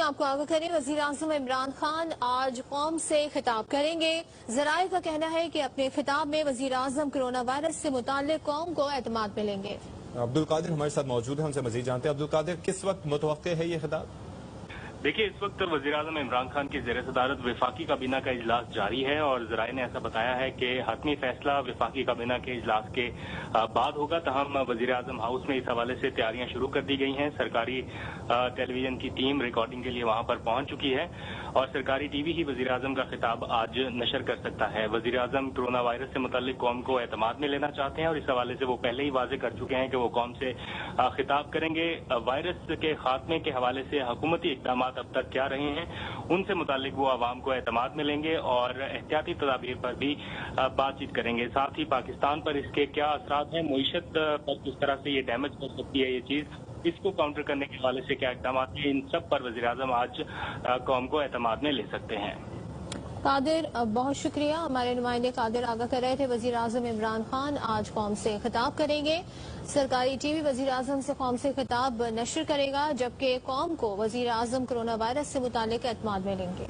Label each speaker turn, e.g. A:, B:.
A: आपको आगाह करें, वजीर आजम इमरान खान आज कौम से खिताब करेंगे। जराये का कहना है कि अपने खिताब में वजीर आजम कोरोना वायरस से मुताल्लिक कौम को एतमाद मिलेंगे।
B: अब्दुल कादिर हमारे साथ मौजूद है, उनसे मजीद जानते हैं। अब्दुल कादिर, किस वक्त मुतवक्के है ये खिताब?
C: देखिए, इस वक्त वज़ीर आज़म इमरान खान की ज़ेर सदारत वफाकी काबीना का इजलास जारी है और ज़राए ने ऐसा बताया है कि हतमी फैसला वफाकी काबीना के इजलास के बाद होगा। तहम वज़ीर आज़म हाउस में इस हवाले से तैयारियां शुरू कर दी गई हैं। सरकारी टेलीविजन की टीम रिकॉर्डिंग के लिए वहां पर पहुंच चुकी है और सरकारी टीवी ही वज़ीर आज़म का खिताब आज नशर कर सकता है। वज़ीर आज़म कोरोना वायरस से मुतल्लिक कौम को एतमाद में लेना चाहते हैं और इस हवाले से वो पहले ही वाजे कर चुके हैं कि वो कौम से खिताब करेंगे। वायरस के खात्मे के हवाले से हुकूमती इक़दाम अब तक क्या रहे हैं, उनसे मुतालिक वो आवाम को एतमाद में लेंगे और एहतियाती तदाबीर पर भी बातचीत करेंगे। साथ ही पाकिस्तान पर इसके क्या असरात हैं, मईशत पर किस तरह से ये डैमेज कर सकती है ये चीज, इसको काउंटर करने के हवाले से क्या इक़दाम हैं, इन सब पर वज़ीर आज़म आज कौम को एतमाद में ले सकते हैं।
A: कादिर, बहुत शुक्रिया। हमारे नुमाइंदे कादिर आगाह कर रहे थे वजीर आजम इमरान खान आज कौम से खिताब करेंगे। सरकारी टीवी वजीर आजम से कौम से खिताब नशर करेगा, जबकि कौम को वजीर आजम कोरोना वायरस से मुतालिक एतमाद मिलेंगे।